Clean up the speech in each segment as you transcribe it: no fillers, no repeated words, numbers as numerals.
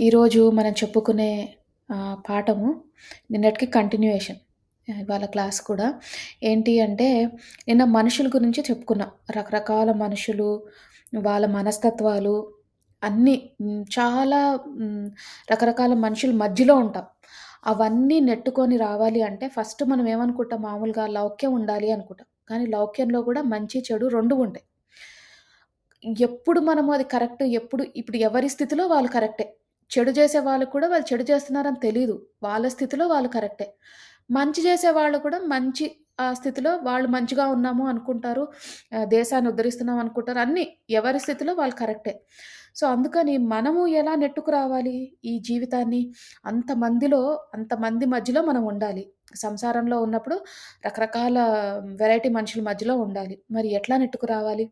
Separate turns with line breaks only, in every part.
ఈరోజు మనం చెప్పుకునే పాఠము నిన్నటికి కంటిన్యూయేషన్. ఇవాళ క్లాస్ కూడా. ఏంటి అంటే, నిన్న మనుషుల గురించి చెప్పుకున్నాం. రకరకాల మనుషులు, వాళ్ళ మనస్తత్వాలు అన్నీ చాలా హ్మ్, రకరకాల మనుషుల మధ్యలో ఉంటాం. అవన్నీ నెట్టుకొని రావాలి అంటే ఫస్ట్ మనం ఏమనుకుంటాం మామూలుగా లౌక్యం ఉండాలి అనుకుంటాం. కానీ లౌక్యంలో కూడా మంచి, చెడు 2 ఉంటాయి. ఎప్పుడు మనము అది కరెక్ట్, ఇప్పుడు ఎవరి స్థితిలో వాళ్ళు కరెక్టే. చెడు చేసే వాళ్ళకి కూడా వాళ్ళు చెడు చేస్తున్నారని తెలీదు. వాళ్ళ స్థితిలో వాళ్ళు కరెక్టే. మంచి చేసేవాళ్ళు కూడా మంచి స్థితిలో వాళ్ళు మంచిగా ఉన్నాము అనుకుంటారు. దేశాన్ని ఉద్ధరిస్తున్నాం అనుకుంటారు. అన్నీ ఎవరి స్థితిలో వాళ్ళు కరెక్టే. సో, అందుకని మనము ఎలా నెట్టుకు రావాలి ఈ జీవితాన్ని? అంతమందిలో అంతమంది మధ్యలో మనం ఉండాలి. సంసారంలో ఉన్నప్పుడు రకరకాల వెరైటీ మనుషుల మధ్యలో ఉండాలి. మరి ఎట్లా నెట్టుకు రావాలి?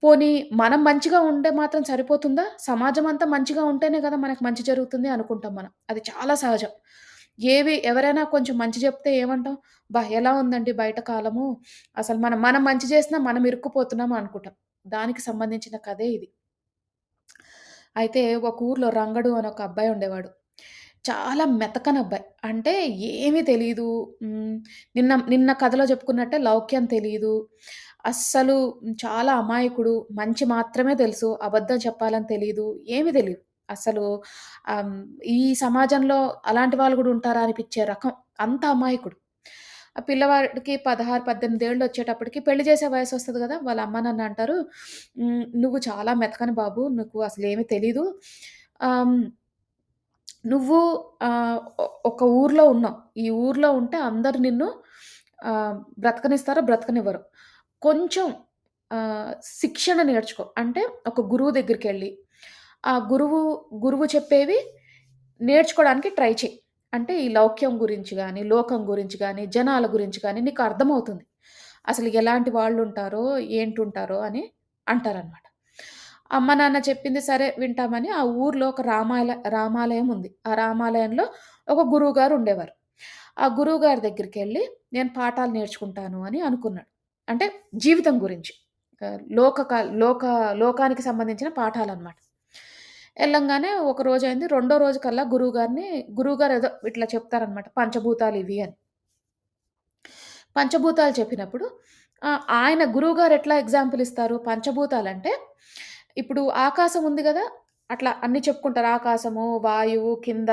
పోనీ మనం మంచిగా ఉంటే మాత్రం సరిపోతుందా? సమాజం అంతా మంచిగా ఉంటేనే గదా! మనకు మంచి జరుగుతుంది అనుకుంటాం మనం. అది చాలా సహజం. ఎవరైనా కొంచెం మంచి జెప్తే ఏమంటాం? "అబ్బా! ఎలా ఉందండి బయట కాలము? అసలు మనం మనం మంచి జేసినా మనం ఇరుక్కుపోతున్నాం" అనుకుంటాం. దానికి సంబంధించిన కథే ఇది. అయితే ఒక ఊర్లో రంగడు అని ఒక అబ్బాయి ఉండేవాడు. చాలా మెతకనబ్బాయి. అంటే ఏమీ తెలీదు. హ్మ్. నిన్న నిన్న కథలో చెప్పుకున్నట్టే లౌక్యం తెలీదు. అస్సలు చాలా అమాయకుడు. మంచి మాత్రమే తెలుసు. అబద్ధం చెప్పాలని తెలీదు. ఏమి తెలీదు. అసలు ఆహ్, హ్మ్, ఈ సమాజంలో అలాంటి వాళ్ళు గూడా ఉంటారా అనిపిచ్చే రకం. అంత అమాయకుడు. ఆ పిల్లవాడికి 16, 18 ఏళ్ళొచ్చేటప్పటికి పెళ్లి చేసే వయసొస్తది గదా! వాళ్ళ అమ్మ, నాన్న అంటారు, "నువ్వు చాలా మెతకని బాబు. నీకు అసలేమి తెలీదు. ఆహ్, హ్మ్, నువ్వు ఒక ఊర్లో ఉన్నావు. ఈ ఊర్లో ఉంటే అందరూ నిన్ను బ్రతకనిస్తారో, బ్రతకనివ్వరో. కొంచెం ఆహ్, శిక్షణ నేర్చుకో. అంటే ఒక గురువు దగ్గరికెళ్ళి, ఆ గురువు చెప్పేవి నేర్చుకోవడానికి ట్రై చెయి. అంటే ఈ లౌక్యం గురించి గాని, లోకం గురించి గాని, జనాల గురించి గాని నీకు అర్థమవుతుంది. అసలు ఎలాంటి వాళ్ళుంటారో, ఏంటుంటారో అని అంటారనమాట. అమ్మ, నాన్న చెప్పింది సరే వింటామని ఆ ఊర్లో ఒక రామాలయం ఉంది. ఆ రామాలయంలో ఒక గురువుగారు ఉండేవారు. ఆ గురువుగారి దగ్గరికెళ్ళి నేను పాఠాలు నేర్చుకుంటాను అని అనుకున్నాడు. అంటే జీవితం గురించి. ఆహ్, లోకక లోక లోకానికి సంబంధించిన పాఠాలనమాట. ఎళ్ళంగానే ఒక రోజయింది. రెండో రోజు కల్లా గురువుగారు ఏదో ఇట్లా చెప్తారనమాట. పంచభూతాలివి అని. పంచభూతాలు చెప్పినప్పుడు ఆయన గురువుగారు ఎట్లా ఎగ్జాంపుల్ ఇస్తారు? పంచభూతాలంటే ఇప్పుడు ఆకాశం ఉంది గదా! అట్లా అన్నీ చెప్పుకుంటారు. ఆకాశము, వాయువు, కింద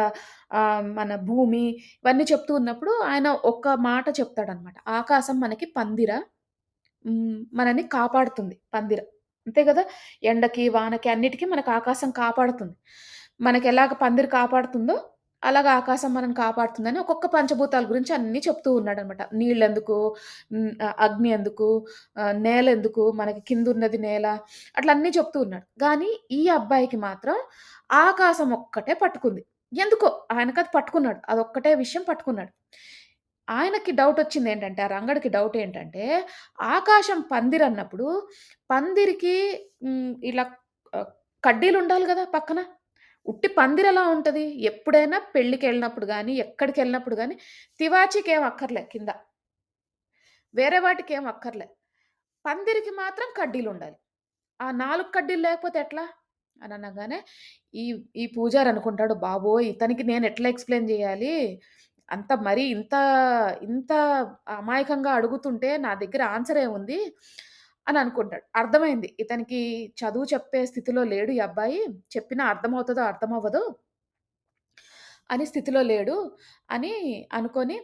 మన భూమి ఇవన్నీ చెప్తూ ఉన్నప్పుడు ఆయన ఒక్క మాట చెప్తాడనమాట. ఆకాశం మనకి పందిర. మనని కాపాడుతుంది పందిర. అంతే గదా! ఎండకి, వానకి అన్నిటికి మనకు ఆకాశం కాపాడుతుంది. మనకెలాగ పందిరి కాపాడుతుందో, అలాగా ఆకాశం మనల్ని కాపాడుతుందని ఒక్కొక్క పంచభూతాల గురించి అన్నీ చెప్తూ ఉన్నాడనమాట. నీళ్ళెందుకు, అగ్ని ఎందుకు, నేలెందుకు, మనకి కిందున్నది నేల, అట్లా అన్నీ చెప్తూ ఉన్నాడు. గానీ ఈ అబ్బాయికి మాత్రం ఆకాశం ఒక్కటే పట్టుకుంది. ఎందుకో ఆయనకది పట్టుకున్నాడు. అదొక్కటే విషయం పట్టుకున్నాడు. ఆయనకి డౌటొచ్చిందేంటంటే, ఆ రంగడికి డౌటేంటంటే, ఆకాశం పందిరన్నప్పుడు, పందిరికి ఇలా ఆహ్, కడ్డీలుండాలి గదా పక్కన. ఉట్టి పందిరెలా ఉంటది? ఎప్పుడైనా పెళ్ళికెళ్ళినప్పుడు గాని, ఎక్కడికెళ్ళినప్పుడు గాని, తివాచీకేం అక్కర్లే కింద. వేరే వాటికేం అక్కర్లే. పందిరికి మాత్రం కడ్డీలుండాలి. ఆ 4 కడ్డీలు లేకపోతే ఎట్లా? అననగానే ఈ ఈ పూజారనుకుంటాడు, బాబోయ్! ఇతనికి నేనెట్లా ఎక్స్‌ప్లెయిన్ జేయాలి? అంత మరీ ఇంత అమాయకంగా అడుగుతుంటే నా దగ్గర ఆన్సర్ ఏముంది? అని అనుకుంటాడు. అర్థమైంది. ఇతనికి చదువు చెప్పే స్థితిలో లేడు ఈ అబ్బాయి. చెప్పినా అర్థమవుతదో, అర్థమవ్వదో అని స్థితిలో లేడు అని అనుకోని,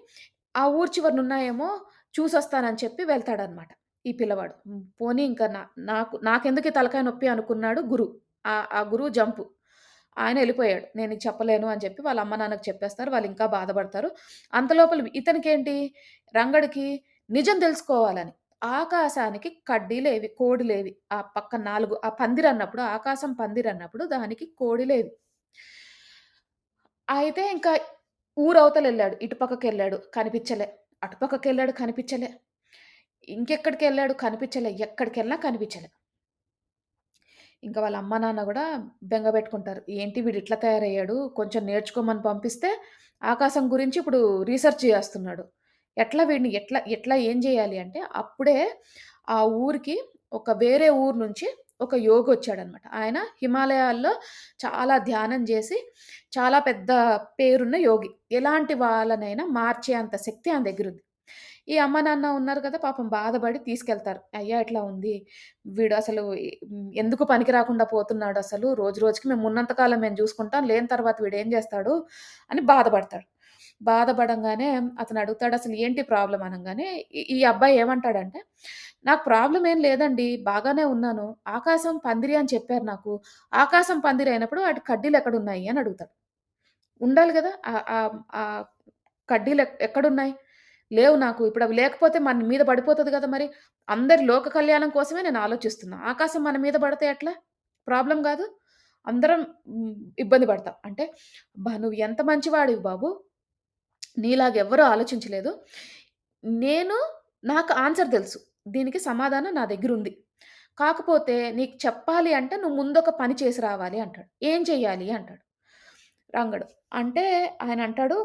ఆ ఊరు చివరనున్నాయేమో చూసొస్తానని చెప్పి వెళ్తాడనమాట ఈ పిల్లవాడు. పోనీ ఇంక నాకెందుకు ఈ తలకాయ నొప్పి అనుకున్నాడు గురువు. ఆ గురువు జంపు. ఆయన ఎళ్ళిపోయాడు. నేను నీకు చెప్పలేను అని చెప్పి వాళ్ళ అమ్మ, నాన్నకి చెప్పేస్తారు. వాళ్ళింకా బాధపడతారు. అంతలోపల ఇతనికేంటి రంగడికి నిజం తెలుసుకోవాలని. ఆకాశానికి కడ్డీలేవి, కోడులేవి. ఆ పక్క 4 ఆ పందిరన్నప్పుడు ఆకాశం పందిరన్నప్పుడు దానికి కోడిలేవి. అయితే ఇంకా ఊరవతలెళ్ళాడు. ఇటు పక్కకెళ్ళాడు కనిపిచ్చలే. అటుపక్కకెళ్ళాడు కనిపిచ్చలే. ఇంకెక్కడికెళ్ళాడు కనిపిచ్చలే. ఎక్కడికెళ్ళినా కనిపిచ్చలే. ఇంక వాళ్ళ అమ్మ, నాన్న గూడా బెంగ బెట్టుకుంటారు. ఏంటి వీడిట్లా తయారయ్యాడు, కొంచెం నేర్చుకోమని పంపిస్తే ఆకాశం గురించి ఇప్పుడు రీసెర్చ్ జేస్తున్నాడు. ఎట్లా వీడిని ఎట్లా ఎట్లా ఏం జేయాలి అంటే, అప్పుడే ఆ ఊరికి వేరే ఊరు నుంచి ఒక యోగొచ్చాడనమాట. ఆయన హిమాలయాల్లో చాలా ధ్యానం జేసి, చాలా పెద్ద పేరున్న యోగి. ఎలాంటి వాళ్ళనైనా మార్చే అంత శక్తి ఆయన దగ్గరుంది. ఈ అమ్మ, నాన్న ఉన్నారు కదా! పాపం బాధపడి తీసుకెళ్తారు. "అయ్యా! ఇట్లా ఉంది. వీడు అసలు ఎందుకు పనికి రాకుండా పోతున్నాడసలు. రోజు రోజుకి ఉన్నంత కాలం మేము జూసుకుంటాం. లేని తర్వాత వీడేం జేస్తాడు" అని బాధపడతాడు. బాధపడంగానే అతనడుగుతాడు, "అసలు ఏంటి ప్రాబ్లమ్?" అనంగానే ఈ ఈ అబ్బాయి ఏమంటాడంటే, "నాకు ప్రాబ్లమ్ ఏం లేదండి. బాగానే ఉన్నాను. ఆకాశం పందిరి అని చెప్పారు నాకు. ఆకాశం పందిరి అయినప్పుడు వాటి కడ్డీలెక్కడున్నాయి?" అని అడుగుతాడు. ఉండాలి గదా! కడ్డీలు ఎక్కడున్నాయి? లేవు నాకు. ఇప్పుడవి లేకపోతే మన మీద పడిపోతది గదా మరి. అందరి లోక కళ్యాణం కోసమే నేను ఆలోచిస్తున్నా. ఆకాశం మన మీద పడితే ఎట్లా? ప్రాబ్లమ్ గాదు. అందరం హ్మ్, ఇబ్బంది పడతాం. అంటే, "అబ్బా! నువ్వు ఎంత మంచివాడివి బాబు. నీలాగా ఎవ్వరు ఆలోచించలేదు. నేను నాకు ఆన్సర్ తెలుసు. దీనికి సమాధానం నా దగ్గరుంది. కాకపోతే నీకు చెప్పాలి అంటే నువ్వు ముందొక పని చేసి రావాలి" అంటాడు. "ఏం చెయ్యాలి?" అంటాడు. రంగడు. అంటే ఆయనంటాడు,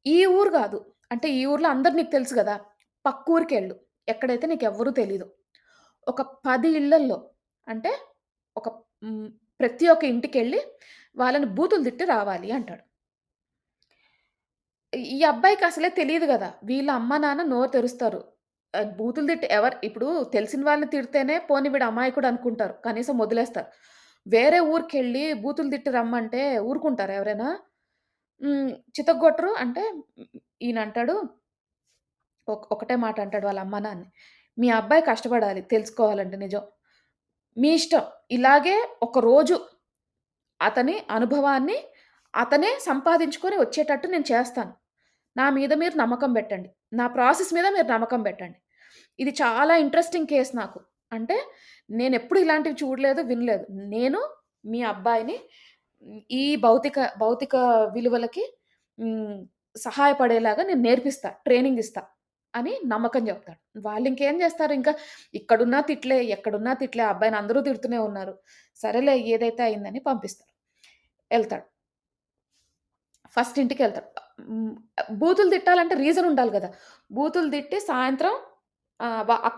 "ఈ ఊరు గాదు. అంటే ఈ ఊర్లో అందరు నీకు తెలుసు గదా! పక్కూరికెళ్ళు. ఎక్కడైతే నీకెవ్వరు తెలీదు. ఒక 10 ఇళ్లల్లో అంటే ఒక హ్మ్, ప్రతి ఒక్క ఇంటికెళ్ళి వాళ్ళని బూతులు తిట్టి రావాలి" అంటాడు. ఈ అబ్బాయికి అసలే తెలీదు గదా! వీళ్ళ అమ్మ, నాన్న నోరు తెరుస్తారు. బూతులు తిట్టి ఇప్పుడు తెలిసిన వాళ్ళని తిడితేనే పోనీ వీడు అమాయకుడు అనుకుంటారు. కనీసం వదిలేస్తారు. వేరే ఊరికెళ్ళి బూతులు తిట్టి రమ్మంటే ఊరుకుంటారా ఎవరైనా? చితగ్గొట్టరు. అంటే ఈయనంటాడు ఒకటే మాట అంటాడు వాళ్ళ అమ్మ, నాన్నని. "మీ అబ్బాయి కష్టపడాలి తెలుసుకోవాలంటే నిజం. మీ ఇష్టం. ఇలాగే ఒకరోజు అతని అనుభవాన్ని అతనే సంపాదించుకొని వచ్చేటట్టు నేను చేస్తాను. నా మీద మీరు నమ్మకం బెట్టండి. నా ప్రాసెస్ మీద మీరు నమ్మకం బెట్టండి. ఇది చాలా ఇంట్రెస్టింగ్ కేస్ నాకు. అంటే నేనెప్పుడు ఇలాంటివి చూడలేదు, వినలేదు. నేను మీ అబ్బాయిని ఈ భౌతిక విలువలకి హ్మ్, సహాయపడేలాగా నేను నేర్పిస్తా. ట్రైనింగ్ ఇస్తా" అని నమ్మకం జెప్తాడు. వాళ్ళింకేం జేస్తారు ఇంకా ఇక్కడున్నా తిట్లే, ఎక్కడున్నా తిట్లే. ఆ అబ్బాయిని అందరూ తిడుతూనే ఉన్నారు. సరేలే ఏదైతే అయిందని పంపిస్తారు. ఎళ్తాడు. ఫస్ట్ ఇంటికెళ్తాడు. హ్మ్. బూతులు తిట్టాలంటే రీజన్ ఉండాలి గదా! బూతులు తిట్టి సాయంత్రం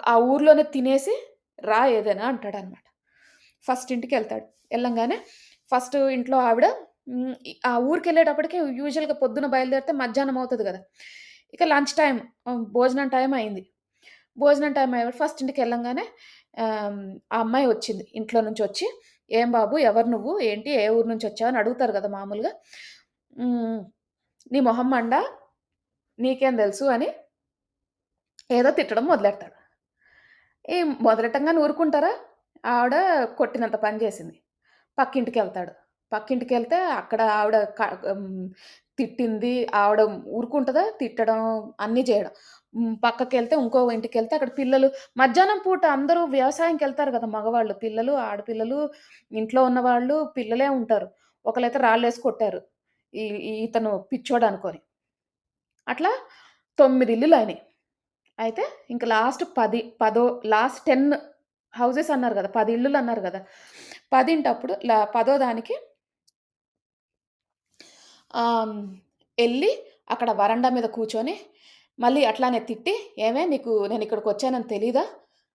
ఆ ఊర్లోనే తినేసి రా ఏదైనా అంటాడనమాట. ఫస్ట్ ఇంటికెళ్తాడు. ఎళ్ళంగానే ఫస్ట్ ఇంట్లో ఆవిడ ఆ ఊరికెళ్ళేటప్పటికి యూజువల్‌గా పొద్దున బయలుదేరితే మధ్యాహ్నం అవుతది గదా! ఇక లంచ్ టైమ్ భోజనం టైమ్ అయింది. భోజనం టైమ్ అయ్యేవరకు ఫస్ట్ ఇంటికెళ్ళంగానే ఆ అమ్మాయి వచ్చింది. ఇంట్లో నుంచొచ్చి, "ఏం బాబు ఎవరు నువ్వు? ఏంటి? ఏ ఊరు నుంచొచ్చావు?" అని అడుగుతారు గదా మామూలుగా. హ్మ్. "నీ మొహం మండా? నీకేం దెలుసు" అని ఏదో తిట్టడం మొదలెడతాడు. ఈ మొదలెట్టంగానే ఊరుకుంటారా? ఆవిడ కొట్టినంత పని జేసింది. పక్కింటికెళ్తాడు. పక్కింటికెళ్తే అక్కడ ఆవిడ తిట్టింది. ఆవిడ ఊరుకుంటదా? తిట్టడం, అన్నీ చేయడం. పక్కకెళ్తే ఇంకో ఇంటికెళ్తే అక్కడ పిల్లలు మధ్యాహ్నం పూట అందరూ వ్యవసాయంకెళ్తారు గదా! మగవాళ్ళు. పిల్లలు, ఆడపిల్లలు, ఇంట్లో ఉన్నవాళ్ళు, పిల్లలే ఉంటారు. ఒకళ్ళైతే రాళ్ళేసి కొట్టారు. ఈ ఇతను పిచ్చోడనుకోని. అట్లా 9 ఇల్లులయినాయి. అయితే ఇంక లాస్ట్ 10 పదో లాస్ట్ 10 హౌసెస్ అన్నారు గదా! 10 ఇల్లులన్నారు గదా! 10 పదో దానికి ఆహ్, ఎళ్లి అక్కడ వరండా మీద కూర్చొని, మళ్ళీ అట్లానే తిట్టి, "ఏమే నీకు నేనిక్కడికొచ్చానని తెలీదా?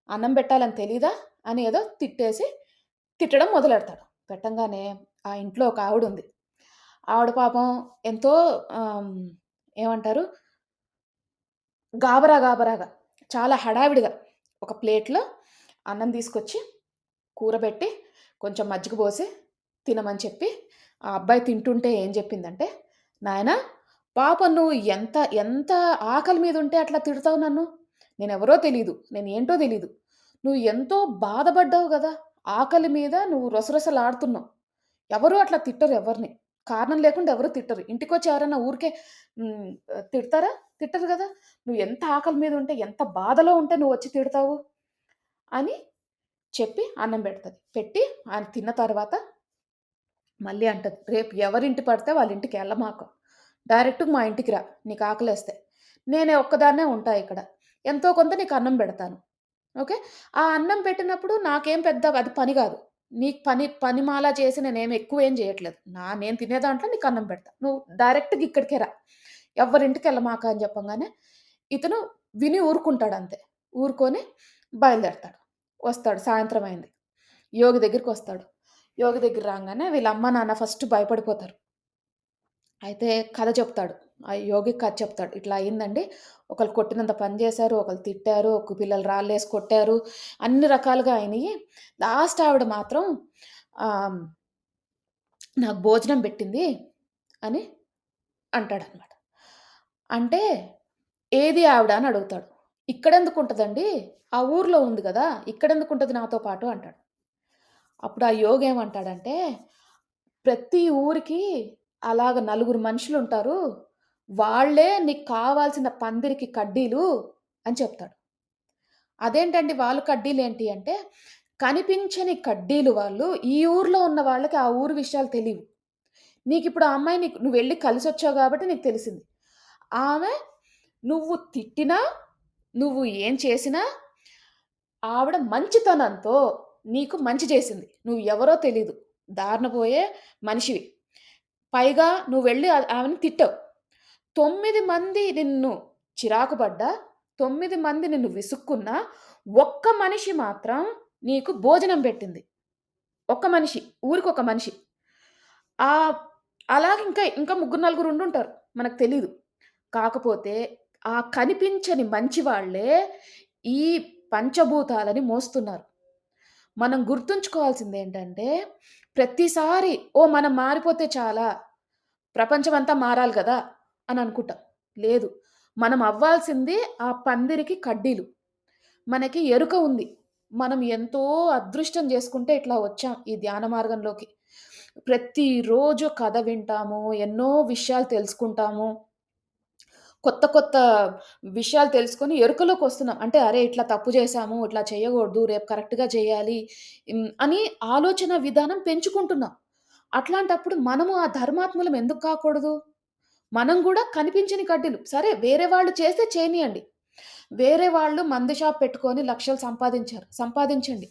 అన్నం బెట్టాలని తెలీదా?" అని ఏదో తిట్టడం మొదలెడతాడు. పెట్టంగానే ఆ ఇంట్లో ఒక ఆవిడుంది. ఆవిడ పాపం ఎంతో ఆహ్, ఏమంటారు గాబరాగా చాలా హడావిడిగా ఒక ప్లేట్‌లో అన్నం తీసుకొచ్చి, కూర బెట్టి, కొంచెం మజ్జిగ పోసి తినమని చెప్పి, ఆ అబ్బాయి తింటుంటే ఏం జెప్పిందంటే, "నాయనా పాపం నువ్వు ఎంత ఆకలి మీదుంటే అట్లా తిడతావు నన్ను? నేనెవరో తెలీదు. నేనేంటో తెలీదు. నువ్వు ఎంతో బాధపడ్డావు గదా! ఆకలి మీద నువ్వు రొసరొసలాడుతున్నావు. ఎవరు అట్లా తిట్టరు ఎవరిని. కారణం లేకుండా ఎవరు తిట్టరు. ఇంటికొచ్చి ఎవరైనా ఊరికే తిడతారా? తిట్టరు గదా! నువ్వు ఎంత ఆకలి మీద ఉంటే, ఎంత బాధలో ఉంటే నువ్వొచ్చి తిడతావు?" అని చెప్పి అన్నం పెడతది. పెట్టి ఆయన తిన్న తర్వాత మళ్ళీ అంటది, "రేపు ఎవరింటి పడితే వాళ్ళ ఇంటికెళ్ళమాకు. డైరెక్ట్‌గా మా ఇంటికి రా నీకు ఆకలేస్తే. నేనే ఒక్కదాన్నే ఉంటా ఇక్కడ. ఎంతో కొంత నీకు అన్నం పెడతాను. ఓకే. ఆ అన్నం పెట్టినప్పుడు నాకేం పెద్ద అది పని గాదు. నీకు పనిమాలా చేసి నేనేమి ఎక్కువేం చేయట్లేదు. నేను తినే దాంట్లో నీకు అన్నం పెడతా. నువ్వు డైరెక్ట్‌గా ఇక్కడికే రా. ఎవ్వరింటికెళ్ళమాక" అని చెప్పంగానే ఇతను విని ఊరుకుంటాడంతే. ఊరుకొని బయలుదేరతాడు. వస్తాడు సాయంత్రం అయింది. యోగి దగ్గరికొస్తాడు. యోగి దగ్గర రాంగానే వీళ్ళ అమ్మ, నాన్న ఫస్ట్ భయపడిపోతారు. అయితే కథ చెప్తాడు. ఆ యోగి కథ చెప్తాడు. ఇట్లా అయిందండి. ఒకళ్ళు కొట్టినంత పని చేశారు. ఒకళ్ళు తిట్టారు. ఒక పిల్లలు రాళ్ళేసి కొట్టారు. అన్ని రకాలుగా అయినియి. లాస్ట్ ఆవిడ మాత్రం ఆహ్, నాకు భోజనం పెట్టింది అని అంటాడనమాట. అంటే ఏది ఆవిడ అని అడుగుతాడు. ఇక్కడెందుకుంటదండి? ఆ ఊర్లో ఉంది గదా! ఇక్కడెందుకుంటది నాతో పాటు అంటాడు. అప్పుడు ఆ యోగి ఏమంటాడంటే, ప్రతి ఊరికి అలాగ నలుగురు మనుషులుంటారు. వాళ్ళే నీకు కావాల్సిన పందిరికి కడ్డీలు అని చెప్తాడు. అదేంటండి వాళ్ళు కడ్డీలేంటి అంటే, కనిపించని కడ్డీలు వాళ్ళు. ఈ ఊర్లో ఉన్న వాళ్ళకి ఆ ఊరు విషయాలు తెలీవు. నీకిప్పుడు ఆ అమ్మాయి నువ్వెళ్లి కలిసొచ్చావు గాబట్టి నీకు తెలిసింది. ఆమె నువ్వు తిట్టినా, నువ్వు ఏం చేసినా ఆవిడ మంచితనంతో నీకు మంచి చేసింది. నువ్వు ఎవరో తెలీదు. దారిన పోయే మనిషివి. పైగా నువ్వెళ్లి ఆమెని తిట్టావు. 9 మంది నిన్ను చిరాకు పడ్డా, 9 మంది నిన్ను విసుక్కున్నా, ఒక్క మనిషి మాత్రం నీకు భోజనం పెట్టింది. ఒక్క మనిషి. ఊరికొక మనిషి. ఆహ్, అలాగే ఇంకా ముగ్గురు, నలుగురు ఉండుంటారు. మనకు తెలీదు. కాకపోతే ఆ కనిపించని మంచి వాళ్ళే ఈ పంచభూతాలని మోస్తున్నారు. మనం గుర్తుంచుకోవాల్సిందేంటంటే, ప్రతిసారి మనం మారిపోతే చాలా, ప్రపంచమంతా మారాలి గదా! అని అనుకుంటాం. లేదు. మనం అవ్వాల్సింది ఆ పందిరికి కడ్డీలు. మనకి ఎరుక ఉంది. మనం ఎంతో అదృష్టం జేసుకుంటే ఇట్లా వచ్చాం ఈ ధ్యాన మార్గంలోకి. ప్రతిరోజు కథ వింటాము. ఎన్నో విషయాలు తెలుసుకుంటాము. కొత్త కొత్త విషయాలు తెలుసుకొని ఎరుకలోకొస్తున్నాం. అంటే అరే! ఇట్లా తప్పు చేశాము, ఇట్లా చేయగూడదు, రేపు కరెక్ట్‌గా చేయాలి. అని ఆలోచన విధానం పెంచుకుంటున్నాం. అట్లాంటప్పుడు మనము ఆ ధర్మాత్ములం ఎందుకు కాకూడదు? మనం గూడా కనిపించని కడ్డీలు. సరే వేరే వాళ్ళు చేస్తే చేయనీయండి. వేరే వాళ్ళు మందు షాప్ పెట్టుకొని లక్షలు సంపాదించారు. సంపాదించండి.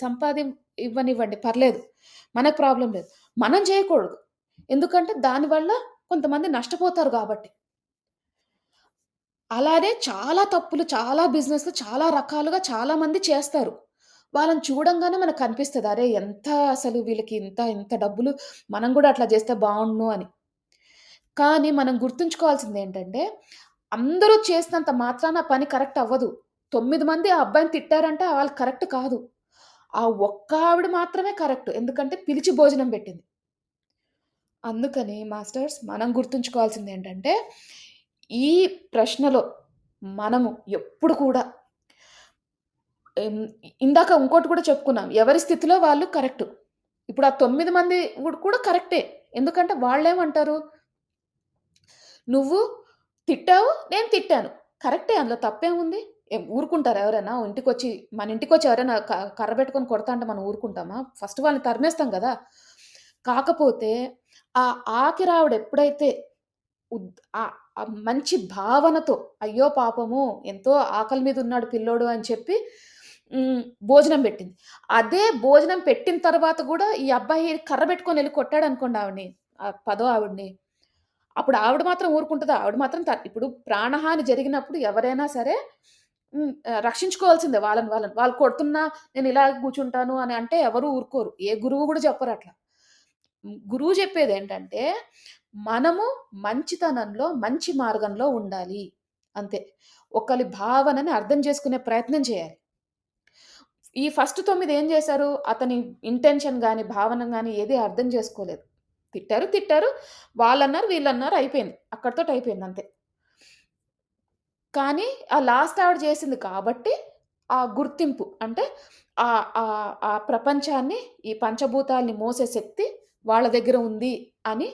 సంపాది ఇవ్వనివ్వండి పర్లేదు. మనకు ప్రాబ్లమ్ లేదు. మనం చేయకూడదు. ఎందుకంటే దానివల్ల కొంతమంది నష్టపోతారు గాబట్టి. అలానే చాలా తప్పులు, చాలా బిజినెస్‌లు చాలా రకాలుగా చాలామంది చేస్తారు. వాళ్ళని చూడంగానే మనకనిపిస్తది. అరే! ఎంత అసలు వీళ్ళకి ఇంత ఇంత డబ్బులు మనం గూడా అట్లా జేస్తే బావుండును అని. కానీ మనం గుర్తుంచుకోవాల్సిందేంటంటే, అందరూ చేసినంత మాత్రాన ఆ పని కరెక్ట్ అవ్వదు. 9 మంది ఆ అబ్బాయిని తిట్టారంటే వాళ్ళు కరెక్ట్ కాదు. ఆ ఒక్క ఆవిడ మాత్రమే కరెక్ట్. ఎందుకంటే పిలిచి భోజనం పెట్టింది. అందుకని మాస్టర్స్ మనం గుర్తుంచుకోవాల్సిందేంటంటే, ఈ ప్రశ్నలో మనము ఎప్పుడు కూడా ఇందాక ఇంకోటి కూడా చెప్పుకున్నాం. ఎవరి స్థితిలో వాళ్ళు కరెక్టు. ఇప్పుడు ఆ 9 మంది కూడా కరెక్టే. ఎందుకంటే వాళ్ళేమంటారు, "నువ్వు తిట్టావు, నేను తిట్టాను." కరెక్టే అందులో తప్పేముంది? ఊరుకుంటారా ఎవరైనా? మన ఇంటికొచ్చి ఎవరైనా కర్ర పెట్టుకొని కొడతాంటే మనం ఊరుకుంటామా? ఫస్ట్ వాళ్ళని తరిమేస్తాం గదా! కాకపోతే ఆ ఆఖరావిడ ఎప్పుడైతే ఆ మంచి భావనతో, అయ్యో పాపము ఎంతో ఆకలి మీద ఉన్నాడు పిల్లోడు అని చెప్పి భోజనం పెట్టింది. అదే భోజనం పెట్టిన తర్వాత గూడా ఈ అబ్బాయి కర్ర పెట్టుకొనెళ్లి కొట్టాడనుకోండి ఆవిడని, పదో ఆవిడని. అప్పుడు ఆవిడ మాత్రం ఊరుకుంటదా? ఆవిడ మాత్రం ఇప్పుడు ప్రాణహాని జరిగినప్పుడు ఎవరైనా సరే రక్షించుకోవాల్సిందే వాళ్ళని వాళ్ళని. వాళ్ళు కొడుతున్నా నేను ఇలాగే కూర్చుంటాను అని అంటే ఎవరు ఊరుకోరు. ఏ గురువు గూడా చెప్పరట్లా. గురువు చెప్పేదేంటంటే, మనము మంచితనంలో, మంచి మార్గంలో ఉండాలి. అంతే. ఒకలి భావనని అర్థం చేసుకునే ప్రయత్నం చేయాలి. ఈ ఫస్ట్ 9 ఏం చేశారు? అతని ఇంటెన్షన్ గాని, భావన గాని ఏది అర్థం చేసుకోలేదు. తిట్టారు, తిట్టారు. వాళ్ళన్నారు, వీళ్ళన్నారు అయిపోయింది. అక్కడితోటి అయిపోయింది అంతే. కానీ ఆ లాస్ట్ ఆవిడ చేసింది కాబట్టి, ఆ గుర్తింపు అంటే ఆ ప్రపంచాన్ని, ఈ పంచభూతాల్ని మోసే శక్తి వాళ్ళ దగ్గర ఉంది అని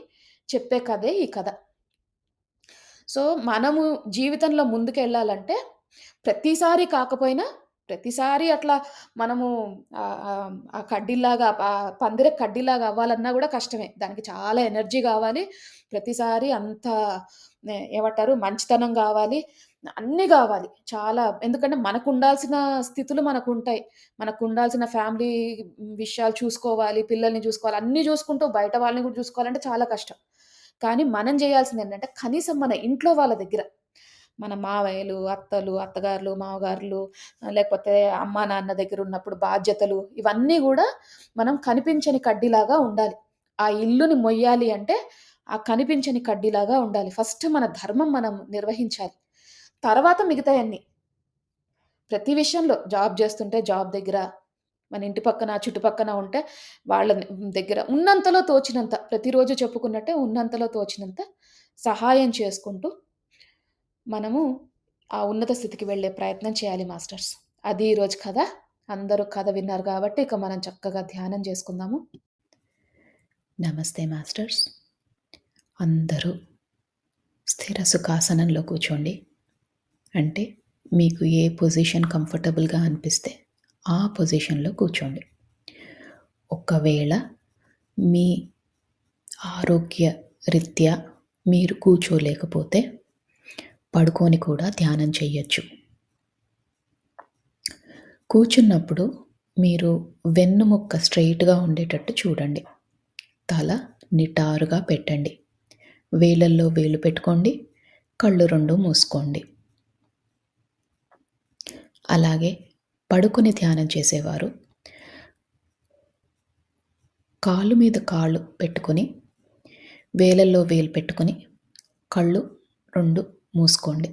చెప్పే కథే ఈ కథ. సో, మనము జీవితంలో ముందుకెళ్ళాలంటే ప్రతిసారి కాకపోయినా, ప్రతిసారి అట్లా మనము ఆ కడ్డీలాగా పందిరికి కడ్డీలాగా అవ్వాలన్నా గూడా కష్టమే. దానికి చాలా ఎనర్జీ గావాలి. ప్రతిసారి అంత ఏమంటారు మంచితనం గావాలి. అన్నీ గావాలి. చాలా ఎందుకంటే మనకుండాల్సిన స్థితులు మనకుంటాయి. మనకుండాల్సిన ఫ్యామిలీ విషయాలు చూసుకోవాలి, పిల్లల్ని చూసుకోవాలి, అన్నీ చూసుకుంటూ బయట వాళ్ళని గూడా చూసుకోవాలంటే చాలా కష్టం. కానీ మనం జేయాల్సిందేంటంటే కనీసం మన ఇంట్లో వాళ్ళ దగ్గర మన మావయ్యలు, అత్తలు, అత్తగారులు, మామగారులు లేకపోతే అమ్మా, నాన్న దగ్గరున్నప్పుడు బాధ్యతలు ఇవన్నీ గూడా మనం కనిపించని కడ్డీలాగా ఉండాలి. ఆ ఇల్లుని మొయ్యాలి అంటే ఆ కనిపించని కడ్డీలాగా ఉండాలి. ఫస్ట్ మన ధర్మం మనం నిర్వహించాలి. తర్వాత మిగతాయన్నీ. ప్రతి విషయంలో జాబ్ జేస్తుంటే జాబ్ దగ్గర, మన ఇంటి పక్కన, చుట్టుపక్కన ఉంటే వాళ్ళ దగ్గర ఉన్నంతలో తోచినంత ప్రతిరోజు చెప్పుకున్నట్టే ఉన్నంతలో తోచినంత సహాయం చేసుకుంటూ మనము ఆ ఉన్నత స్థితికి వెళ్ళే ప్రయత్నం చేయాలి మాస్టర్స్. అది ఈరోజు కథ. అందరూ కథ విన్నారు గాబట్టి ఇక మనం చక్కగా ధ్యానం జేసుకుందాము. నమస్తే మాస్టర్స్. అందరూ స్థిర సుఖాసనంలో కూర్చోండి. అంటే మీకు ఏ పొజిషన్ కంఫర్టబుల్‌గా అనిపిస్తే ఆ పొజిషన్‌లో కూర్చోండి. ఒకవేళ మీ ఆరోగ్య రీత్యా మీరు కూర్చోలేకపోతే పడుకొని కూడా ధ్యానం చెయ్యొచ్చు. కూర్చున్నప్పుడు మీరు వెన్నుముక్క స్ట్రెయిట్‌గా ఉండేటట్టు చూడండి. తల నిటారుగా పెట్టండి. వేలల్లో వేలు పెట్టుకోండి. కళ్ళు 2 మూసుకోండి. అలాగే పడుకొని ధ్యానం చేసేవారు కాలు మీద కాళ్ళు పెట్టుకొని, వేలల్లో వేలు పెట్టుకొని, కళ్ళు 2 మూసుకోండి.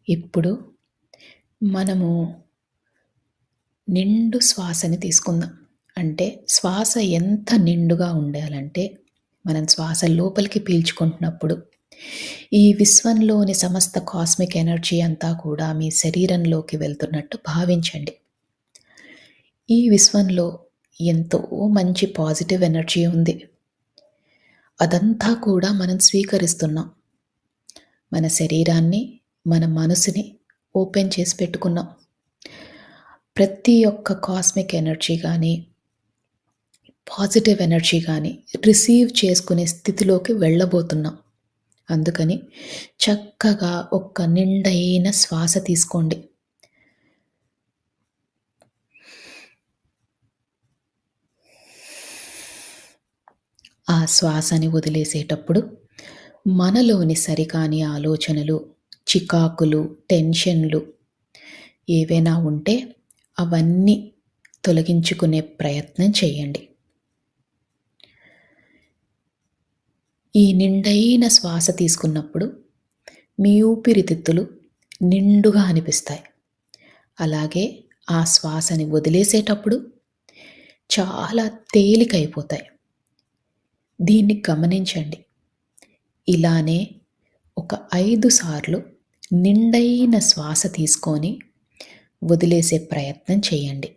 ఇప్పుడు మనము నిండు శ్వాసని తీసుకుందాం. అంటే శ్వాస ఎంత నిండుగా ఉండాలంటే, మనం శ్వాస లోపలికి పీల్చుకుంటున్నప్పుడు ఈ విశ్వంలోని సమస్త కాస్మిక్ ఎనర్జీ అంతా కూడా మీ శరీరంలోకి వెళ్తున్నట్టు భావించండి. ఈ విశ్వంలో ఎంతో మంచి పాజిటివ్ ఎనర్జీ ఉంది. అదంతా కూడా మనం స్వీకరిస్తున్నాం. మన శరీరాన్ని, మన మనసుని ఓపెన్ చేసి పెట్టుకున్నాం. ప్రతి ఒక్క కాస్మిక్ ఎనర్జీ గానీ, పాజిటివ్ ఎనర్జీ గానీ రిసీవ్ చేసుకునే స్థితిలోకి వెళ్ళబోతున్నాం. అందుకని చక్కగా ఒక్క నిండైన శ్వాస తీసుకోండి. ఆ శ్వాసని వదిలేసేటప్పుడు మనలోని సరికాని ఆలోచనలు, చికాకులు, టెన్షన్లు ఏవైనా ఉంటే అవన్నీ తొలగించుకునే ప్రయత్నం చేయండి. ఈ నిండైన శ్వాస తీసుకున్నప్పుడు మీ ఊపిరితిత్తులు నిండుగా అనిపిస్తాయి. అలాగే ఆ శ్వాసని వదిలేసేటప్పుడు చాలా తేలికైపోతాయి. దీన్ని గమనించండి. ఇలానే ఒక 5 సార్లు నిండైన శ్వాస తీసుకొని వదిలేసే ప్రయత్నం చేయండి.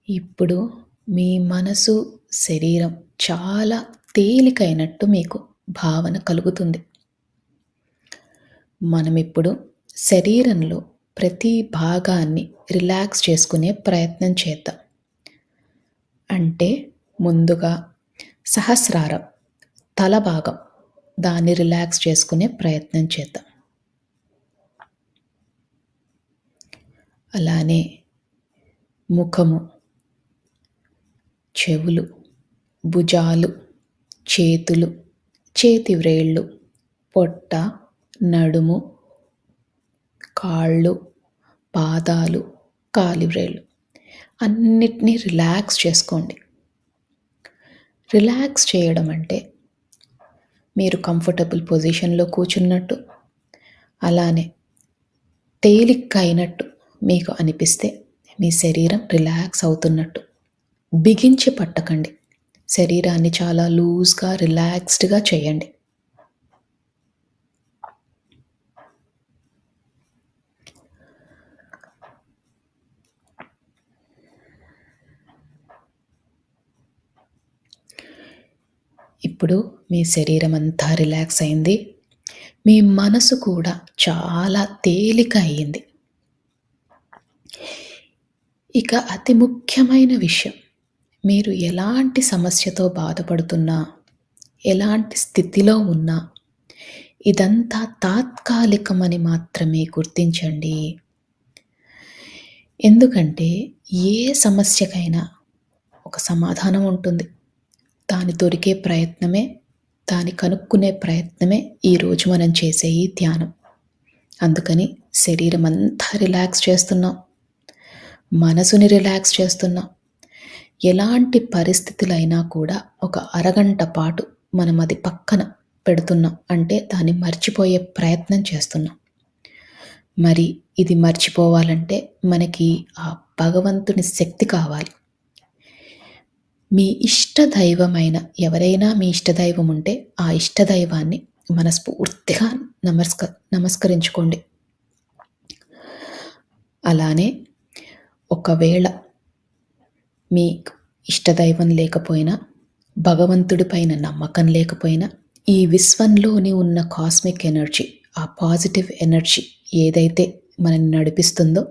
ఇప్పుడు మీ మనసు, శరీరం చాలా తేలికైనట్టు మీకు భావన కలుగుతుంది. మనమిప్పుడు శరీరంలో ప్రతి భాగాన్ని రిలాక్స్ చేసుకునే ప్రయత్నం చేద్దాం. అంటే ముందుగా సహస్రారం, తల భాగం దాన్ని రిలాక్స్ చేసుకునే ప్రయత్నం చేద్దాం. అలానే ముఖము, చెవులు, భుజాలు, చేతులు, చేతి వ్రేళ్ళు, పొట్ట, నడుము, కాళ్ళు, పాదాలు, కాలి వ్రేళ్ళు అన్నిటినీ రిలాక్స్ చేసుకోండి. రిలాక్స్ చేయడం అంటే మీరు కంఫర్టబుల్ పొజిషన్లో కూర్చున్నట్టు, అలానే తేలిగ్గా అయినట్టు మీకు అనిపిస్తే మీ శరీరం రిలాక్స్ అవుతున్నట్టు బిగించి పట్టకండి. శరీరాన్ని చాలా లూజ్‌గా, రిలాక్స్డ్‌గా చేయండి. ఇప్పుడు మీ శరీరం అంతా రిలాక్స్ అయింది. మీ మనసు కూడా చాలా తేలిక అయింది. ఇక అతి ముఖ్యమైన విషయం, మీరు ఎలాంటి సమస్యతో బాధపడుతున్నా, ఎలాంటి స్థితిలో ఉన్నా, ఇదంతా తాత్కాలికమని మాత్రమే గుర్తించండి. ఎందుకంటే ఏ సమస్యకైనా ఒక సమాధానం ఉంటుంది. దాన్ని దొరికే ప్రయత్నమే, దాన్ని కనుక్కునే ప్రయత్నమే ఈరోజు మనం చేసే ఈ ధ్యానం. అందుకని శరీరం అంతా రిలాక్స్ చేస్తున్నాం. మనసుని రిలాక్స్ చేస్తున్నాం. ఎలాంటి పరిస్థితులైనా కూడా ఒక అరగంట పాటు మనం అది పక్కన పెడుతున్నాం. అంటే దాన్ని మర్చిపోయే ప్రయత్నం చేస్తున్నాం. మరి ఇది మర్చిపోవాలంటే మనకి ఆ భగవంతుని శక్తి కావాలి. మీ ఇష్టదైవమైన ఎవరైనా మీ ఇష్టదైవం ఉంటే ఆ ఇష్టదైవాన్ని మనస్ఫూర్తిగా నమస్కరించుకోండి. అలానే ఒకవేళ మీకు ఇష్టదైవం లేకపోయినా, భగవంతుడి పైన నమ్మకం లేకపోయినా, ఈ విశ్వంలోని ఉన్న కాస్మిక్ ఎనర్జీ, ఆ పాజిటివ్ ఎనర్జీ ఏదైతే మనల్ని నడిపిస్తుందో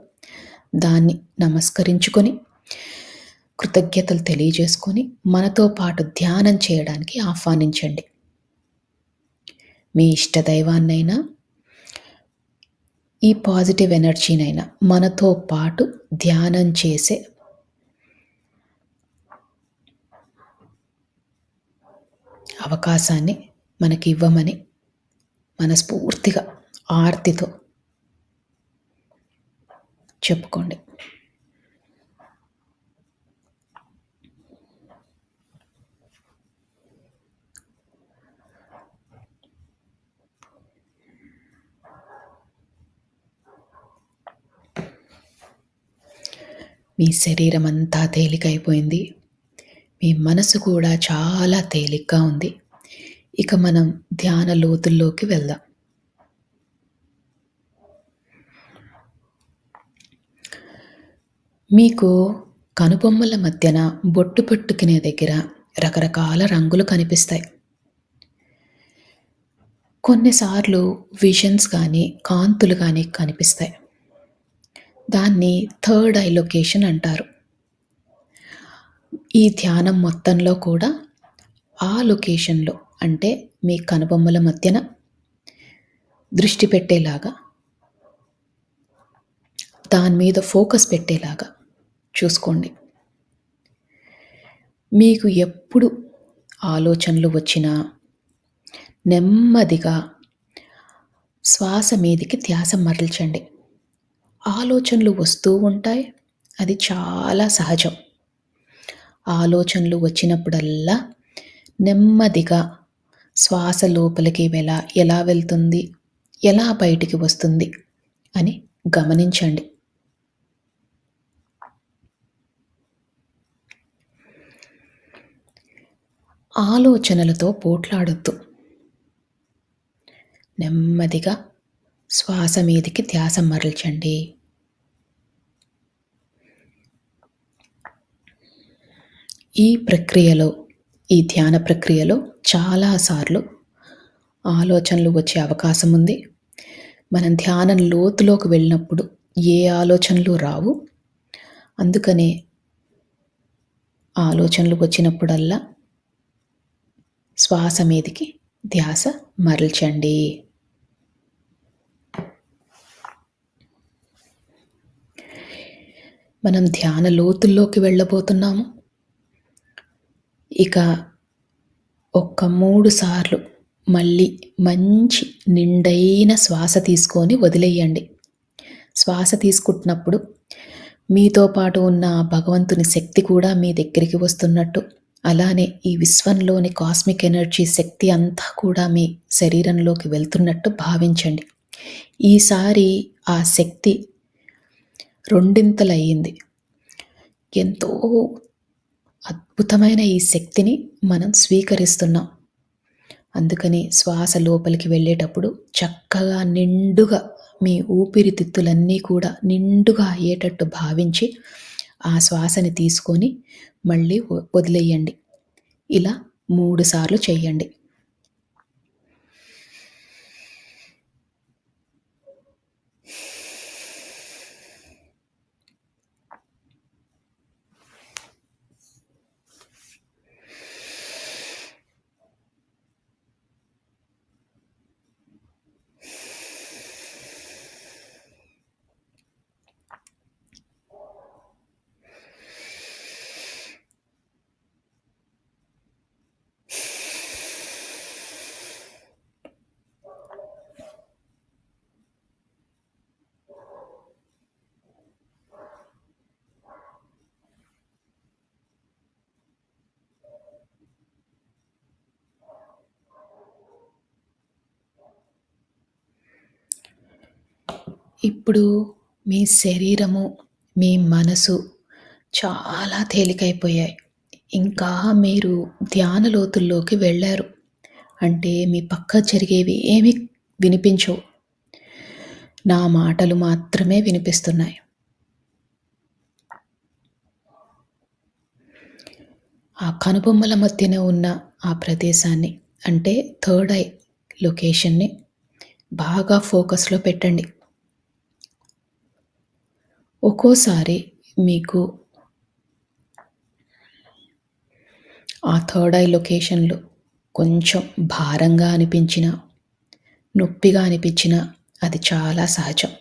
దాన్ని నమస్కరించుకొని, కృతజ్ఞతలు తెలియజేసుకొని, మనతో పాటు ధ్యానం చేయడానికి ఆహ్వానించండి. మీ ఇష్టదైవాన్నైనా, ఈ పాజిటివ్ ఎనర్జీనైనా మనతో పాటు ధ్యానం చేసే అవకాశాన్ని మనకి ఇవ్వమని మనస్ఫూర్తిగా ఆర్తితో చెప్పుకోండి. మీ శరీరం అంతా తేలికైపోయింది. మీ మనసు కూడా చాలా తేలిగ్గా ఉంది. ఇక మనం ధ్యాన లోతుల్లోకి వెళ్దాం. మీకు కనుబొమ్మల మధ్యన బొట్టు పెట్టుకునే దగ్గర రకరకాల రంగులు కనిపిస్తాయి. కొన్నిసార్లు విజన్స్ కానీ, కాంతులు కానీ కనిపిస్తాయి. దాన్ని థర్డ్ ఐ లొకేషన్ అంటారు. ఈ ధ్యానం మొత్తంలో కూడా ఆ లొకేషన్‌లో అంటే మీ కనుబొమ్మల మధ్యన దృష్టి పెట్టేలాగా, దాని మీద ఫోకస్ పెట్టేలాగా చూసుకోండి. మీకు ఎప్పుడు ఆలోచనలు వచ్చినా నెమ్మదిగా శ్వాస మీదికి ధ్యాస మరల్చండి. ఆలోచనలు వస్తూ ఉంటాయి. అది చాలా సహజం. ఆలోచనలు వచ్చినప్పుడల్లా నెమ్మదిగా శ్వాస లోపలికి ఎలా వెళ్తుంది, ఎలా బయటికి వస్తుంది అని గమనించండి. ఆలోచనలతో పోట్లాడొద్దు. నెమ్మదిగా శ్వాస మీదికి ధ్యాస మరల్చండి. ఈ ప్రక్రియలో, ఈ ధ్యాన ప్రక్రియలో చాలాసార్లు ఆలోచనలు వచ్చే అవకాశం ఉంది. మనం ధ్యానం లోతులోకి వెళ్ళినప్పుడు ఏ ఆలోచనలు రావు. అందుకనే ఆలోచనలు వచ్చినప్పుడల్లా శ్వాస మీదికి ధ్యాస మరల్చండి. మనం ధ్యాన లోతుల్లోకి వెళ్ళబోతున్నాము. ఇక 3 సార్లు మళ్ళీ మంచి నిండైన శ్వాస తీసుకొని వదిలేయండి. శ్వాస తీసుకుంటున్నప్పుడు మీతో పాటు ఉన్న భగవంతుని శక్తి కూడా మీ దగ్గరికి వస్తున్నట్టు, అలానే ఈ విశ్వంలోని కాస్మిక్ ఎనర్జీ శక్తి అంతా కూడా మీ శరీరంలోకి వెళ్తున్నట్టు భావించండి. ఈసారి ఆ శక్తి రెండింతలయ్యింది. ఎంతో అద్భుతమైన ఈ శక్తిని మనం స్వీకరిస్తున్నాం. అందుకని శ్వాస లోపలికి వెళ్ళేటప్పుడు చక్కగా నిండుగా మీ ఊపిరితిత్తులన్నీ కూడా నిండుగా అయ్యేటట్టు భావించి ఆ శ్వాసని తీసుకొని మళ్ళీ వదిలేయండి. ఇలా 3 సార్లు చెయ్యండి. ఇప్పుడు మీ శరీరము, మీ మనసు చాలా తేలికైపోయాయి. ఇంకా మీరు ధ్యాన లోతుల్లోకి వెళ్లారు. అంటే మీ పక్క జరిగేవి ఏమీ వినిపించవు. నా మాటలు మాత్రమే వినిపిస్తున్నాయి. ఆ కనుబొమ్మల మధ్యన ఉన్న ఆ ప్రదేశాన్ని అంటే థర్డ్ ఐ లొకేషన్‌ని బాగా ఫోకస్‌లో పెట్టండి. ఒక్కోసారి మీకు ఆ థర్డ్ ఐ లొకేషన్‌లో కొంచెం భారంగా అనిపించినా, నొప్పిగా అనిపించినా అది చాలా సహజం.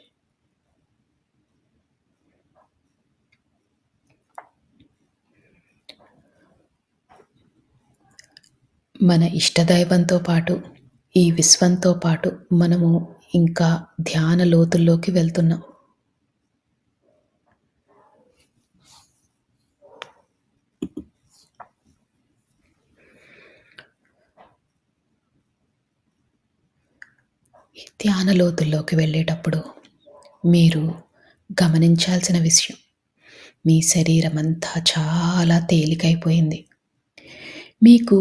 మన ఇష్టదైవంతో పాటు, ఈ విశ్వంతో పాటు మనము ఇంకా ధ్యాన లోతుల్లోకి వెళ్తున్నాం. ఈ ధ్యాన లోతుల్లోకి వెళ్ళేటప్పుడు మీరు గమనించాల్సిన విషయం, మీ శరీరమంతా చాలా తేలికైపోయింది. మీకు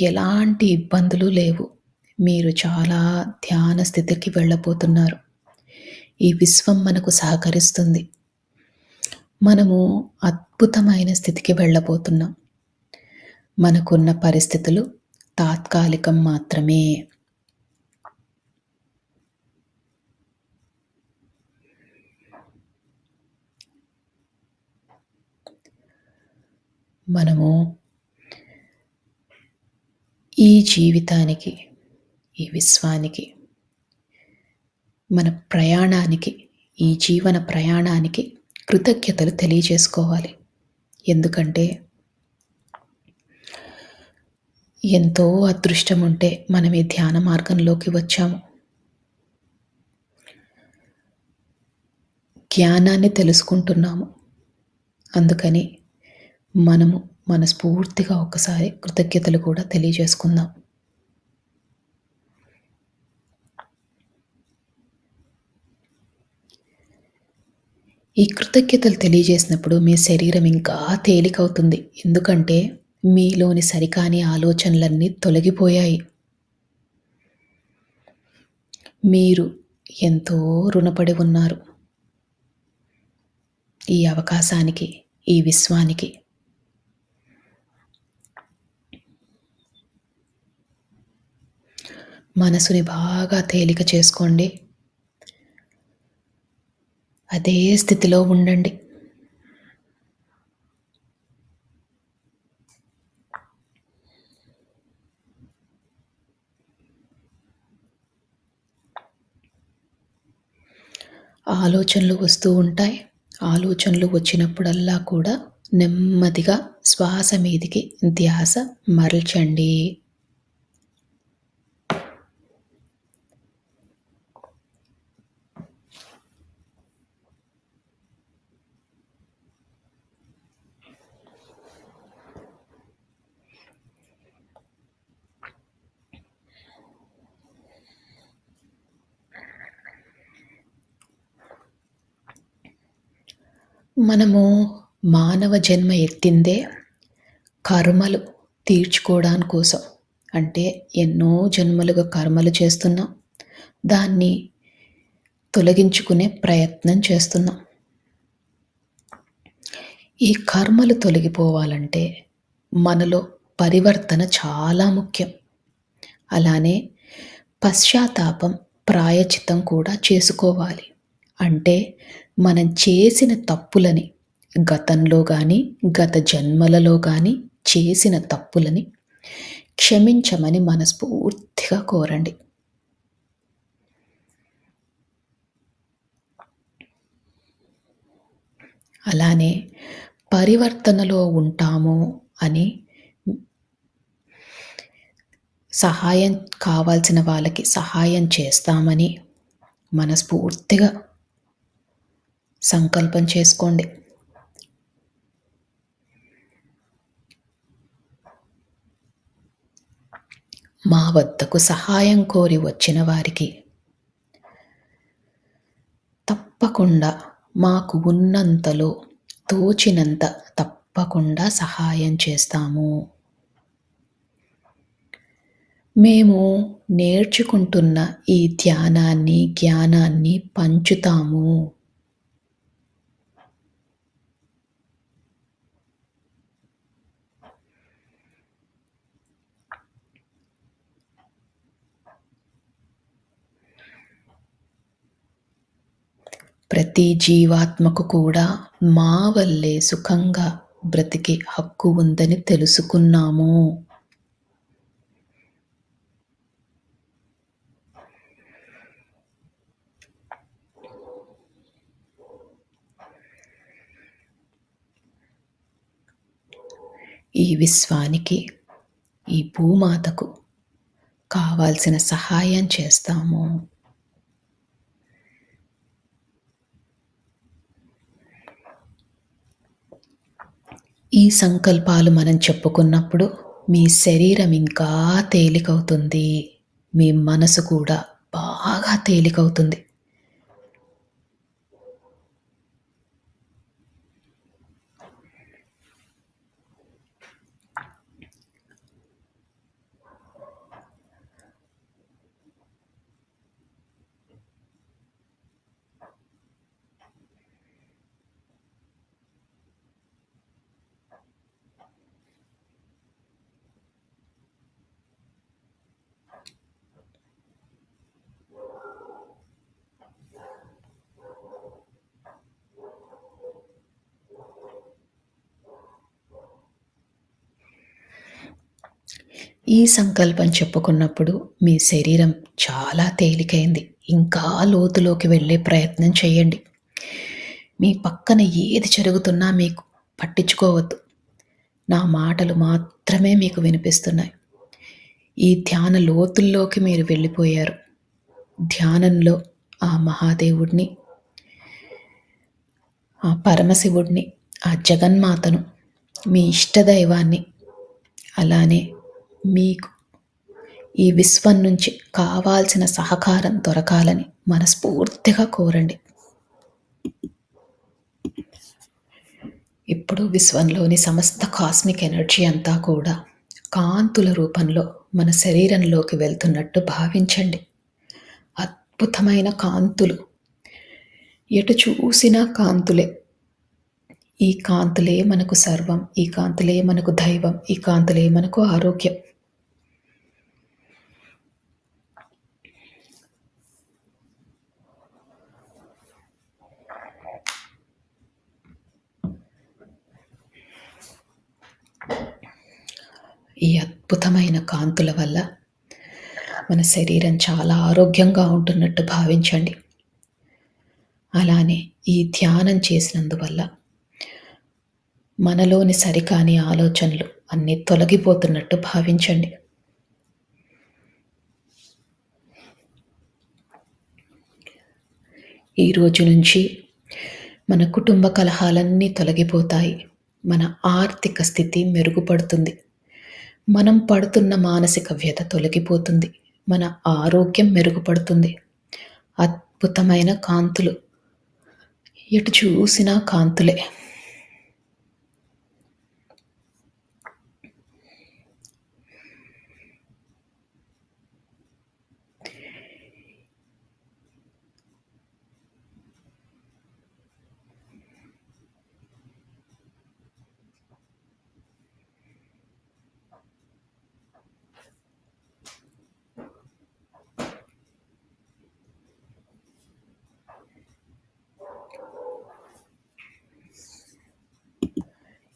ఎలాంటి ఇబ్బందులు లేవు. మీరు చాలా ధ్యాన స్థితికి వెళ్ళబోతున్నారు. ఈ విశ్వం మనకు సహకరిస్తుంది. మనము అద్భుతమైన స్థితికి వెళ్ళబోతున్నాం. మనకున్న పరిస్థితులు తాత్కాలికం మాత్రమే. మనము ఈ జీవితానికి, ఈ విశ్వానికి, మన ప్రయాణానికి, ఈ జీవన ప్రయాణానికి కృతజ్ఞతలు తెలియజేసుకోవాలి. ఎందుకంటే ఎంతో అదృష్టం ఉంటే మనం ఈ ధ్యాన మార్గంలోకి వచ్చాము. జ్ఞానాన్ని తెలుసుకుంటున్నాము. అందుకని మనము మనస్ఫూర్తిగా ఒకసారి కృతజ్ఞతలు కూడా తెలియజేసుకుందాం. ఈ కృతజ్ఞతలు తెలియజేసినప్పుడు మీ శరీరం ఇంకా తేలికవుతుంది. ఎందుకంటే మీలోని సరికాని ఆలోచనలన్నీ తొలగిపోయాయి. మీరు ఎంతో రుణపడి ఉన్నారు ఈ అవకాశానికి, ఈ విశ్వానికి. మనసుని బాగా తేలిక చేసుకోండి. అదే స్థితిలో ఉండండి. ఆలోచనలు వస్తూ ఉంటాయి. ఆలోచనలు వచ్చినప్పుడల్లా కూడా నెమ్మదిగా శ్వాస మీదికి ధ్యాస మరల్చండి. మనము మానవ జన్మ ఎత్తిందే కర్మలు తీర్చుకోవడాని కోసం. అంటే ఎన్నో జన్మలుగా కర్మలు చేస్తున్నాం. దాన్ని తొలగించుకునే ప్రయత్నం చేస్తున్నాం. ఈ కర్మలు తొలగిపోవాలంటే మనలో పరివర్తన చాలా ముఖ్యం. అలానే పశ్చాత్తాపం, ప్రాయశ్చిత్తం కూడా చేసుకోవాలి. అంటే మనం చేసిన తప్పులని గతంలో గానీ, గత జన్మలలో గానీ చేసిన తప్పులని క్షమించమని మనస్ఫూర్తిగా కోరండి. అలానే పరివర్తనలో ఉంటాము అని సహాయం కావాల్సిన వాళ్ళకి సహాయం చేస్తామని మనస్ఫూర్తిగా సంకల్పం చేసుకోండి. మా వద్దకు సహాయం కోరి వచ్చిన వారికి తప్పకుండా మాకు ఉన్నంతలో తోచినంత తప్పకుండా సహాయం చేస్తాము. మేము నేర్చుకుంటున్న ఈ ధ్యానాన్ని, జ్ఞానాన్ని పంచుతాము. ప్రతి జీవాత్మకు కూడా మా వల్లే సుఖంగా బ్రతికే హక్కు ఉందని తెలుసుకున్నాము. ఈ విశ్వానికి, ఈ భూమాతకు కావాల్సిన సహాయం చేస్తాము. ఈ సంకల్పాలు మనం చెప్పుకున్నప్పుడు మీ శరీరం ఇంకా తేలికవుతుంది. మీ మనసు కూడా బాగా తేలికవుతుంది. ఈ సంకల్పం చెప్పుకున్నప్పుడు మీ శరీరం చాలా తేలికైంది. ఇంకా లోతులోకి వెళ్ళే ప్రయత్నం చేయండి. మీ పక్కన ఏది జరుగుతున్నా మీకు పట్టించుకోవద్దు. నా మాటలు మాత్రమే మీకు వినిపిస్తున్నాయి. ఈ ధ్యాన లోతుల్లోకి మీరు వెళ్ళిపోయారు. ధ్యానంలో ఆ మహాదేవుడిని, ఆ పరమశివుడిని, ఆ జగన్మాతను, మీ ఇష్టదైవాన్ని, అలానే మీకు ఈ విశ్వం నుంచి కావాల్సిన సహకారం దొరకాలని మనస్ఫూర్తిగా కోరండి. ఇప్పుడు విశ్వంలోని సమస్త కాస్మిక్ ఎనర్జీ అంతా కూడా కాంతుల రూపంలో మన శరీరంలోకి వెళ్తున్నట్టు భావించండి. అద్భుతమైన కాంతులు, ఎటు చూసినా కాంతులే. ఈ కాంతులే మనకు సర్వం, ఈ కాంతులే మనకు దైవం, ఈ కాంతులే మనకు ఆరోగ్యం. ఈ అద్భుతమైన కాంతుల వల్ల మన శరీరం చాలా ఆరోగ్యంగా ఉంటున్నట్టు భావించండి. అలానే ఈ ధ్యానం చేసినందువల్ల మనలోని సరికాని ఆలోచనలు అన్నీ తొలగిపోతున్నట్టు భావించండి. ఈ రోజు నుంచి మన కుటుంబ కలహాలన్నీ తొలగిపోతాయి. మన ఆర్థిక స్థితి మెరుగుపడుతుంది. మనం పడుతున్న మానసిక వ్యధ తొలగిపోతుంది. మన ఆరోగ్యం మెరుగుపడుతుంది. అద్భుతమైన కాంతులు ఎటు చూసినా కాంతులే.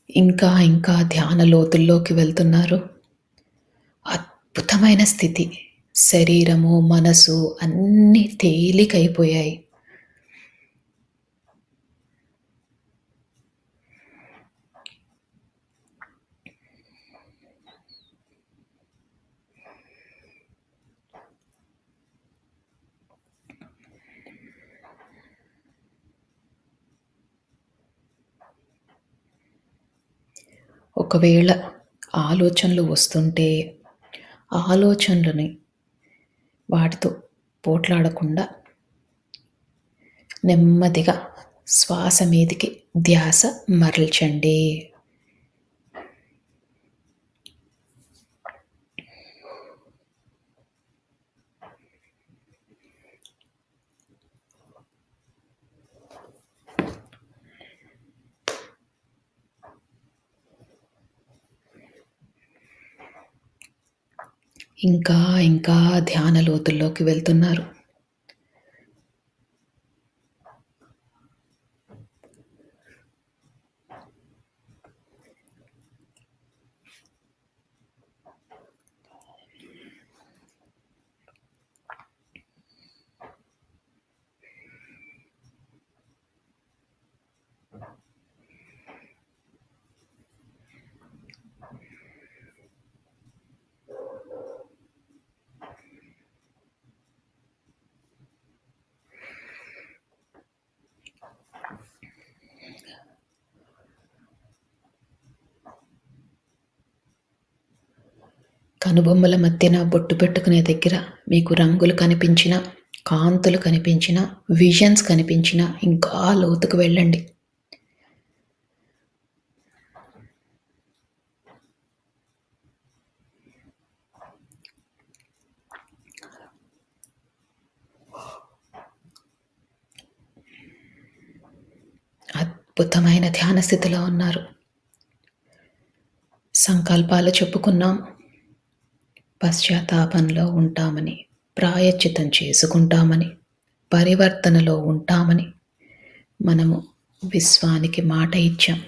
ఇంకా ఇంకా ధ్యాన లోతుల్లోకి వెళ్తున్నారు. అద్భుతమైన స్థితి. శరీరము, మనసు అన్నీ తేలికైపోయాయి. ఒకవేళ ఆలోచనలు వస్తుంటే, ఆలోచనలని వాటితో పోట్లాడకుండా నెమ్మదిగా శ్వాస మీదికి ధ్యాస మరల్చండి. ఇంకా ఇంకా ధ్యాన లోతుల్లోకి వెళ్తున్నారు. కనుబొమ్మల మధ్యన బొట్టు పెట్టుకునే దగ్గర మీకు రంగులు కనిపించిన, కాంతులు కనిపించిన, విజన్స్ కనిపించిన ఇంకా లోతుకు వెళ్ళండి. అద్భుతమైన ధ్యాన స్థితిలో ఉన్నారు. సంకల్పాలు చెప్పుకున్నాం. పశ్చాత్తాపంలో ఉంటామని, ప్రాయశ్చిత్తం చేసుకుంటామని, పరివర్తనలో ఉంటామని మనము విశ్వానికి మాట ఇచ్చాం.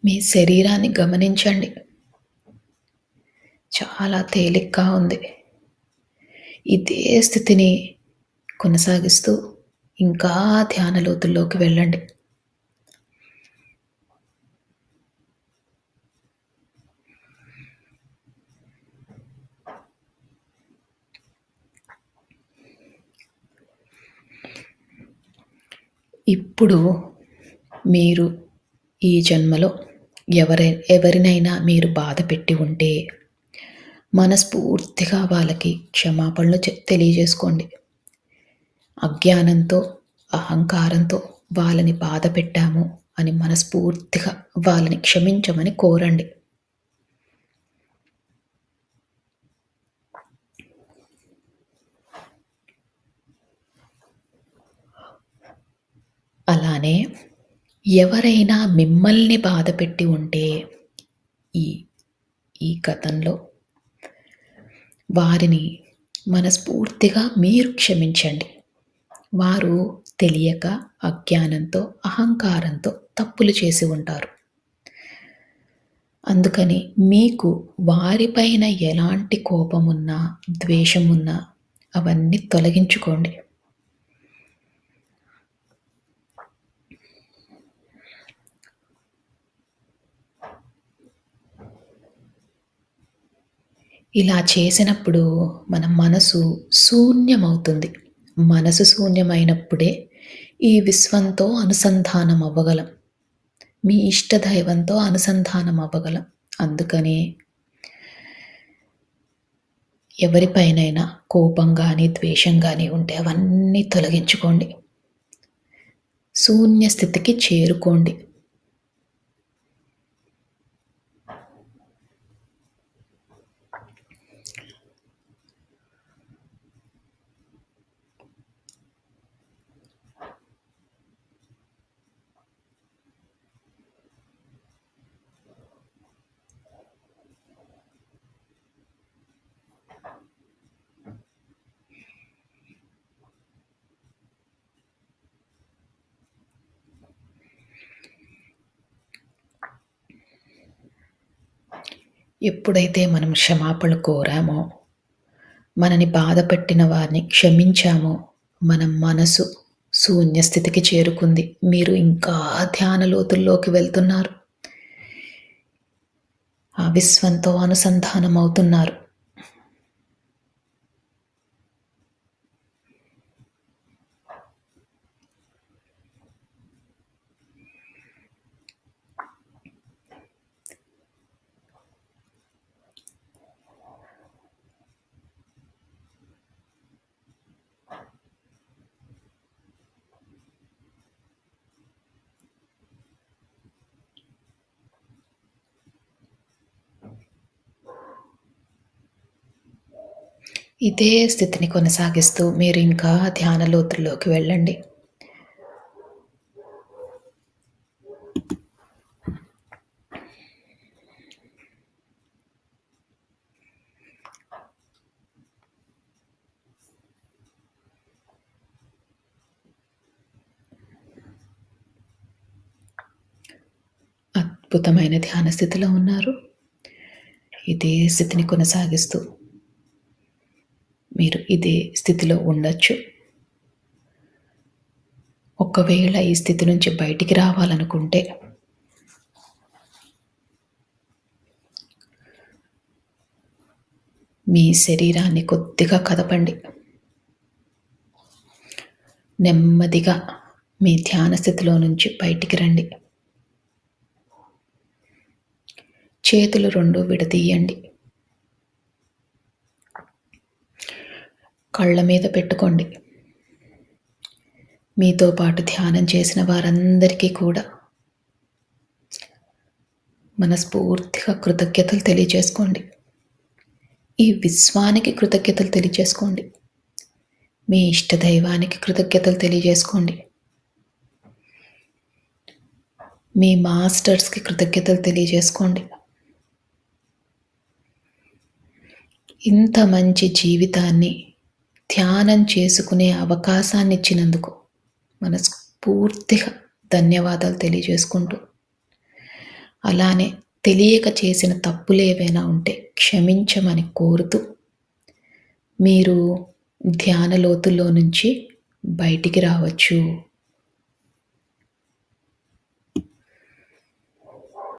మీ శరీరాన్ని గమనించండి. చాలా తేలిగ్గా ఉంది. ఇదే స్థితిని కొనసాగిస్తూ ఇంకా ధ్యాన లోతుల్లోకి వెళ్ళండి. ఇప్పుడు మీరు ఈ జన్మలో ఎవరినైనా మీరు బాధ పెట్టి ఉంటే మనస్ఫూర్తిగా వాళ్ళకి క్షమాపణలు తెలియజేసుకోండి. అజ్ఞానంతో, అహంకారంతో వాళ్ళని బాధ పెట్టాము అని మనస్ఫూర్తిగా వాళ్ళని క్షమించమని కోరండి. అలానే ఎవరైనా మిమ్మల్ని బాధ పెట్టి ఉంటే ఈ ఈ గతంలో వారిని మనస్ఫూర్తిగా మీరు క్షమించండి. వారు తెలియక, అజ్ఞానంతో, అహంకారంతో తప్పులు చేసి ఉంటారు. అందుకని మీకు వారిపైన ఎలాంటి కోపమున్నా, ద్వేషమున్నా అవన్నీ తొలగించుకోండి. ఇలా చేసినప్పుడు మన మనసు శూన్యమవుతుంది. మనసు శూన్యమైనప్పుడే ఈ విశ్వంతో అనుసంధానం అవ్వగలం. మీ ఇష్టదైవంతో అనుసంధానం అవ్వగలం. అందుకని ఎవరిపైనైనా కోపం గానీ, ద్వేషం గానీ ఉంటే అవన్నీ తొలగించుకోండి. శూన్య స్థితికి చేరుకోండి. ఎప్పుడైతే మనం క్షమాపణ కోరామో, మనని బాధపెట్టిన వారిని క్షమించామో, మన మనసు శూన్య స్థితికి చేరుకుంది. మీరు ఇంకా ధ్యాన లోతుల్లోకి వెళ్తున్నారు. ఆ విశ్వంతో అనుసంధానం అవుతున్నారు. ఇదే స్థితిని కొనసాగిస్తూ మీరు ఇంకా ధ్యాన లోతుల్లోకి వెళ్ళండి. అద్భుతమైన ధ్యాన స్థితిలో ఉన్నారు. ఇదే స్థితిని కొనసాగిస్తూ మీరు ఇదే స్థితిలో ఉండొచ్చు. ఒకవేళ ఈ స్థితి నుంచి బయటికి రావాలనుకుంటే మీ శరీరాన్ని కొద్దిగా కదపండి. నెమ్మదిగా మీ ధ్యాన స్థితిలో నుంచి బయటికి రండి. చేతులు రెండు విడదీయండి. కళ్ళ మీద పెట్టుకోండి. మీతో పాటు ధ్యానం చేసిన వారందరికీ కూడా మనస్ఫూర్తిగా కృతజ్ఞతలు తెలియజేసుకోండి. ఈ విశ్వానికి కృతజ్ఞతలు తెలియజేసుకోండి. మీ ఇష్టదైవానికి కృతజ్ఞతలు తెలియజేసుకోండి. మీ మాస్టర్స్కి కృతజ్ఞతలు తెలియజేసుకోండి. ఇంత మంచి జీవితాన్ని ధ్యానం చేసుకునే అవకాశాన్ని ఇచ్చినందుకు మనస్ఫూర్తిగా ధన్యవాదాలు తెలియజేసుకుంటూ, అలానే తెలియక చేసిన తప్పులు ఏవైనా ఉంటే క్షమించమని కోరుతూ మీరు ధ్యాన లోతుల్లో నుంచి బయటికి రావచ్చు.